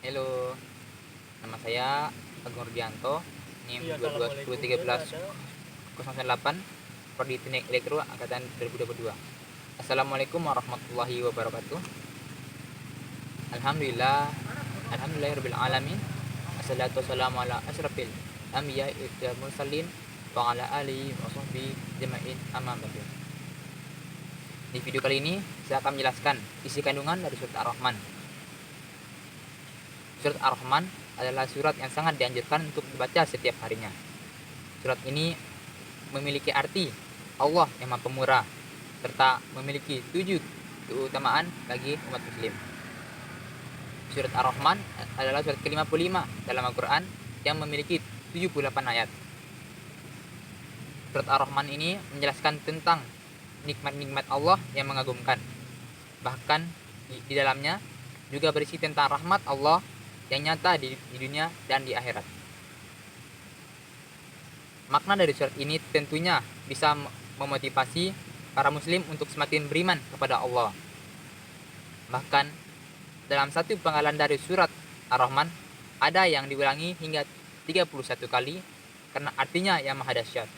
Halo, nama saya Agung Rudianto, NIM Iya, assalamualaikum juga 2013 ada. 098, Prodi Teknik Elektro angkatan 2022. Assalamualaikum warahmatullahi wabarakatuh. Alhamdulillah, alhamdulillahirabbil alamin. Assalatu wassalamu ala asrafil anbiya'i wal mursalin wa ala alihi wa sahbihi jama'in amma ba'du. Di video kali ini saya akan menjelaskan isi kandungan dari surat Ar-Rahman. Surat Ar-Rahman adalah surat yang sangat dianjurkan untuk dibaca setiap harinya. Surat ini memiliki arti Allah yang Maha Pemurah serta memiliki 7 keutamaan bagi umat muslim. Surat Ar-Rahman adalah surat ke-55 dalam Al-Quran yang memiliki 78 ayat. Surat Ar-Rahman ini menjelaskan tentang nikmat-nikmat Allah yang mengagumkan. Bahkan di dalamnya juga berisi tentang rahmat Allah yang nyata di dunia dan di akhirat. Makna dari surat ini tentunya bisa memotivasi para muslim untuk semakin beriman kepada Allah. Bahkan dalam satu penggalan dari surat Ar-Rahman ada yang diulangi hingga 31 kali karena artinya yang maha dahsyat.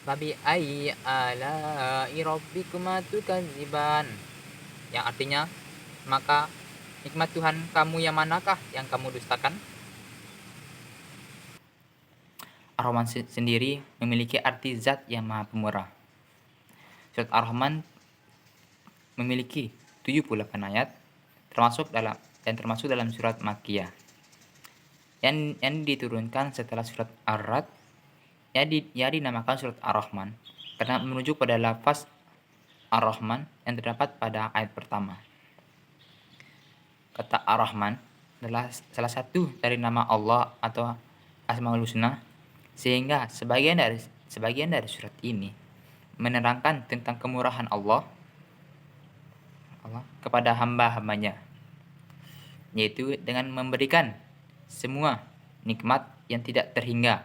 Fabi ayyi ala'i rabbikuma tukadziban, yang artinya maka nikmat Tuhan kamu yang manakah yang kamu dustakan? Ar-Rahman sendiri memiliki arti zat yang maha pemurah. Surat Ar-Rahman memiliki 78 ayat termasuk dalam surat Makkiyah yang diturunkan setelah surat Ar-Ra'd yang dinamakan surat Ar-Rahman karena merujuk pada lafaz Ar-Rahman yang terdapat pada ayat pertama. Kata Ar-Rahman adalah salah satu dari nama Allah atau Asmaul Husna, sehingga sebagian dari surat ini menerangkan tentang kemurahan Allah kepada hamba-hambanya, yaitu dengan memberikan semua nikmat yang tidak terhingga,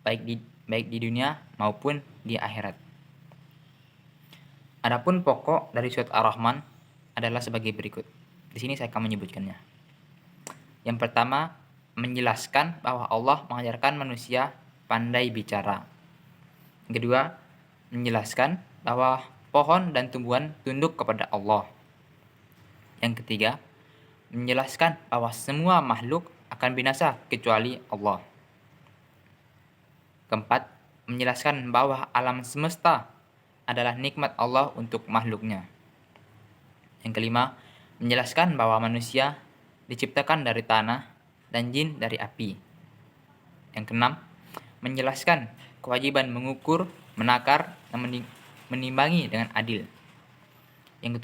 baik di dunia maupun di akhirat. Adapun pokok dari surat Ar-Rahman adalah sebagai berikut. Di sini saya akan menyebutkannya. Yang pertama, menjelaskan bahwa Allah mengajarkan manusia pandai bicara. Yang kedua, menjelaskan bahwa pohon dan tumbuhan tunduk kepada Allah. Yang ketiga, menjelaskan bahwa semua makhluk akan binasa kecuali Allah. Keempat, menjelaskan bahwa alam semesta adalah nikmat Allah untuk makhluknya. Yang kelima, menjelaskan bahwa manusia diciptakan dari tanah dan jin dari api. Yang keenam, menjelaskan kewajiban mengukur, menakar, dan menimbangi dengan adil. Yang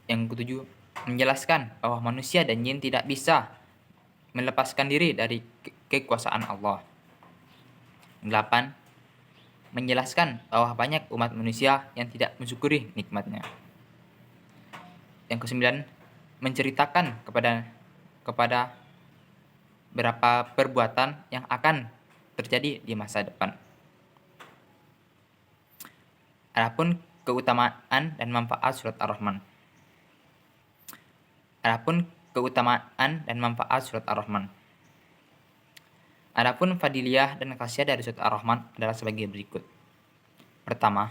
ketujuh, menjelaskan bahwa manusia dan jin tidak bisa melepaskan diri dari kekuasaan Allah. Yang delapan, menjelaskan bahwa banyak umat manusia yang tidak mensyukuri nikmatnya. Yang kesembilan, menceritakan kepada beberapa perbuatan yang akan terjadi di masa depan. Adapun keutamaan dan manfaat surat Ar-Rahman. Adapun fadiliyah dan khasiat dari surat Ar-Rahman adalah sebagai berikut. Pertama,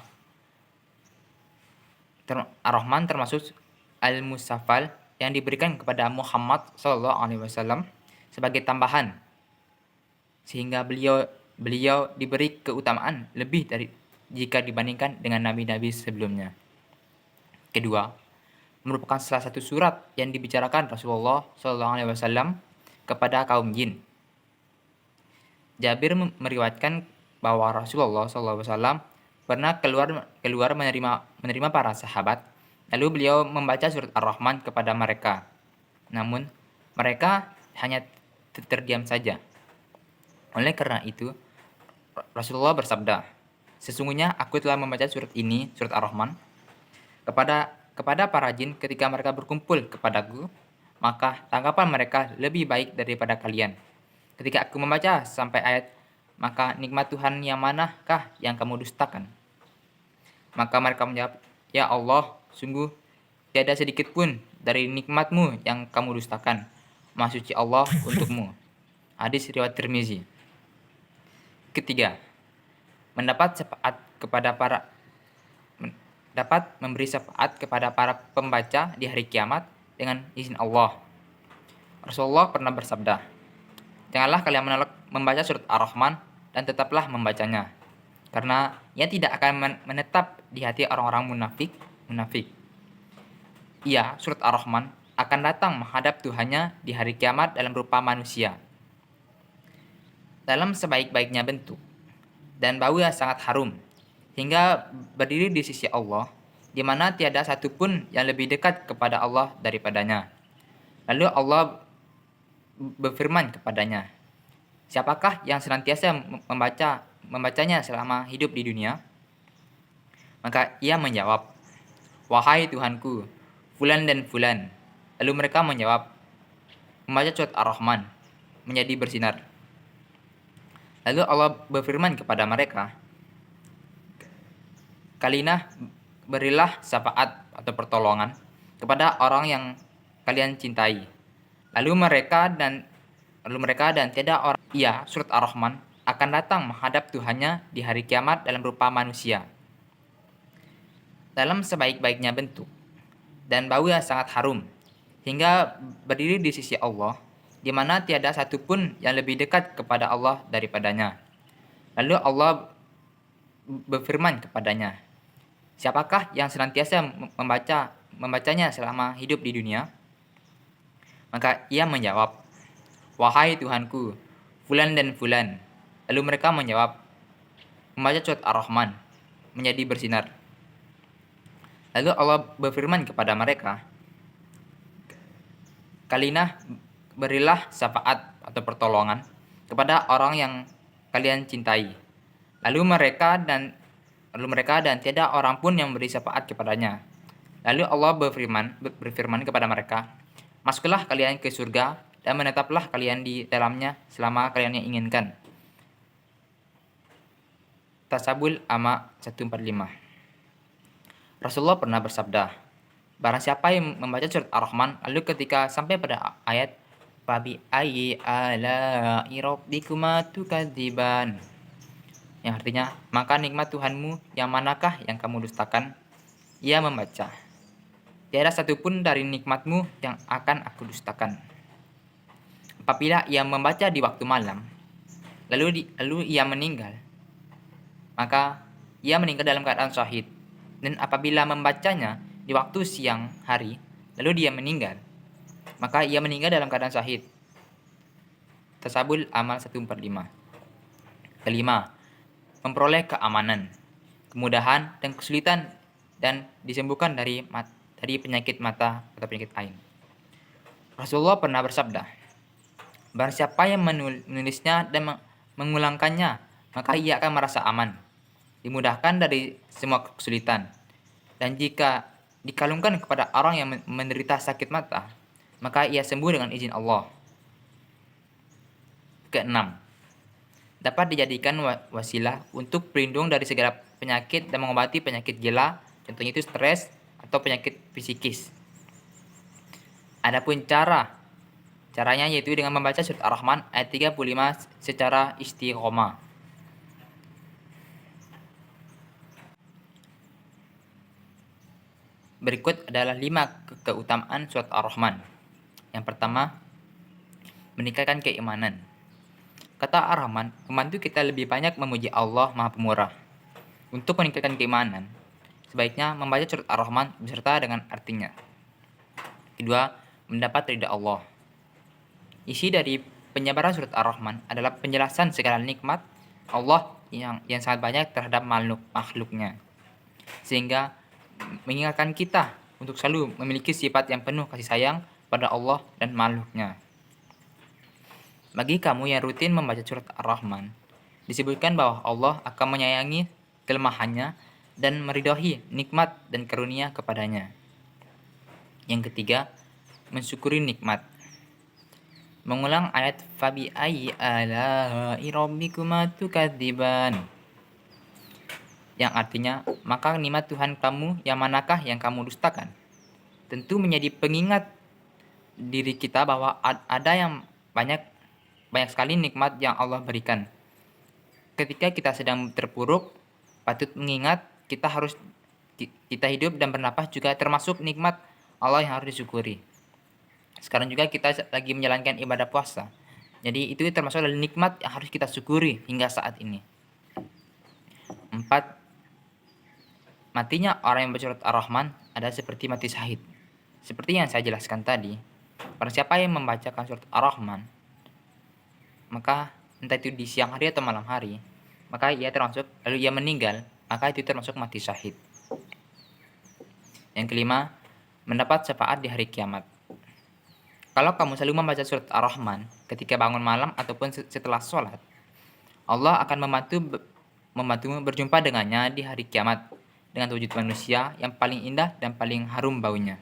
Ar-Rahman termasuk al-musaffal yang diberikan kepada Muhammad SAW sebagai tambahan, sehingga beliau diberi keutamaan lebih dari jika dibandingkan dengan nabi-nabi sebelumnya. Kedua, merupakan salah satu surat yang dibicarakan Rasulullah SAW kepada kaum jin. Jabir meriwayatkan bahwa Rasulullah SAW pernah keluar menerima para sahabat, lalu beliau membaca surat Ar-Rahman kepada mereka. Namun mereka hanya terdiam saja. Oleh karena itu, Rasulullah bersabda, "Sesungguhnya aku telah membaca surat ini, surat Ar-Rahman, kepada para jin ketika mereka berkumpul kepadaku, maka tanggapan mereka lebih baik daripada kalian. Ketika aku membaca sampai ayat, maka nikmat Tuhan yang manakah yang kamu dustakan?" Maka mereka menjawab, "Ya Allah, Sungguh, tiada sedikit pun dari nikmatmu yang kamu dustakan. Maha suci Allah untukmu. Hadis riwayat Tirmizi. Ketiga, mendapat syafaat kepada para dapat memberi syafaat kepada para pembaca di hari kiamat dengan izin Allah. Rasulullah pernah bersabda, "Janganlah kalian menolak membaca surat Ar-Rahman dan tetaplah membacanya, karena ia tidak akan menetap di hati orang-orang munafik. Ia, surat Ar-Rahman, akan datang menghadap Tuhannya di hari kiamat dalam rupa manusia, dalam sebaik-baiknya bentuk, dan bau yang sangat harum, hingga berdiri di sisi Allah, di mana tiada satupun yang lebih dekat kepada Allah daripadanya. Lalu Allah berfirman kepadanya, siapakah yang senantiasa membacanya selama hidup di dunia? Maka ia menjawab, wahai Tuhanku, fulan dan fulan. Lalu mereka menjawab, membaca surat Ar-Rahman menjadi bersinar. Lalu Allah berfirman kepada mereka, kalian berilah syafaat atau pertolongan kepada orang yang kalian cintai. Lalu mereka dan tiada orang, ia, surat Ar-Rahman, akan datang menghadap Tuhannya di hari kiamat dalam rupa manusia, dalam sebaik-baiknya bentuk, dan bau yang sangat harum, hingga berdiri di sisi Allah, di mana tiada satupun yang lebih dekat kepada Allah daripadanya. Lalu Allah berfirman kepadanya, siapakah yang senantiasa membacanya selama hidup di dunia? Maka ia menjawab, wahai Tuhanku, fulan dan fulan. Lalu mereka menjawab, membaca surat Ar-Rahman menjadi bersinar. Lalu Allah berfirman kepada mereka, kalian berilah syafaat atau pertolongan kepada orang yang kalian cintai. Lalu mereka dan tiada orang pun yang beri syafaat kepadanya. Lalu Allah berfirman kepada mereka, masuklah kalian ke surga dan menetaplah kalian di dalamnya selama kalian yang inginkan. Tasabul Ama 145. Rasulullah pernah bersabda, barang siapa yang membaca surat Ar-Rahman lalu ketika sampai pada ayat fabi ayyi ala'i rabbikuma tukadziban, yang artinya, maka nikmat Tuhanmu yang manakah yang kamu dustakan? Ia membaca, tiada satupun dari nikmatmu yang akan aku dustakan. Apabila ia membaca di waktu malam, lalu ia meninggal, maka ia meninggal dalam keadaan syahid. Dan apabila membacanya di waktu siang hari, lalu dia meninggal, maka ia meninggal dalam keadaan syahid. Tasabul Amal 145. Kelima, memperoleh keamanan, kemudahan, dan kesulitan, dan disembuhkan dari penyakit mata atau penyakit ain. Rasulullah pernah bersabda, barang siapa yang menulisnya dan mengulangkannya, maka ia akan merasa aman, dimudahkan dari semua kesulitan. Dan jika dikalungkan kepada orang yang menderita sakit mata, maka ia sembuh dengan izin Allah. Keenam, dapat dijadikan wasilah untuk berlindung dari segala penyakit dan mengobati penyakit gila, contohnya itu stres atau penyakit psikis. Adapun caranya yaitu dengan membaca surat Ar-Rahman ayat 35 secara istiqomah. Berikut adalah 5 keutamaan surat Ar-Rahman. Yang pertama, meningkatkan keimanan. Kata Ar-Rahman, membantu kita lebih banyak memuji Allah Maha Pemurah. Untuk meningkatkan keimanan, sebaiknya membaca surat Ar-Rahman beserta dengan artinya. Kedua, mendapat ridha Allah. Isi dari penyebaran surat Ar-Rahman adalah penjelasan segala nikmat Allah yang sangat banyak terhadap makhluknya, sehingga mengingatkan kita untuk selalu memiliki sifat yang penuh kasih sayang pada Allah dan makhluknya. Bagi kamu yang rutin membaca surat Ar-Rahman, disebutkan bahwa Allah akan menyayangi kelemahannya dan meridhai nikmat dan karunia kepadanya. Yang ketiga, mensyukuri nikmat. Mengulang ayat fabi ayyi ala'i rabbikuma tukadziban. yang artinya, maka nikmat Tuhan kamu yang manakah yang kamu dustakan? Tentu menjadi pengingat diri kita bahwa ada yang banyak sekali nikmat yang Allah berikan. Ketika kita sedang terpuruk, patut mengingat kita hidup dan bernapas juga termasuk nikmat Allah yang harus disyukuri. Sekarang juga kita lagi menjalankan ibadah puasa. Jadi itu termasuk adalah nikmat yang harus kita syukuri hingga saat ini. 4. Matinya orang yang membaca surat Ar-Rahman adalah seperti mati syahid. Seperti yang saya jelaskan tadi, pada siapa yang membacakan surat Ar-Rahman, maka entah itu di siang hari atau malam hari, maka ia termasuk, lalu ia meninggal, maka itu termasuk mati syahid. Yang kelima, mendapat syafaat di hari kiamat. Kalau kamu selalu membaca surat Ar-Rahman ketika bangun malam ataupun setelah sholat, Allah akan membantumu berjumpa dengannya di hari kiamat dengan wujud manusia yang paling indah dan paling harum baunya.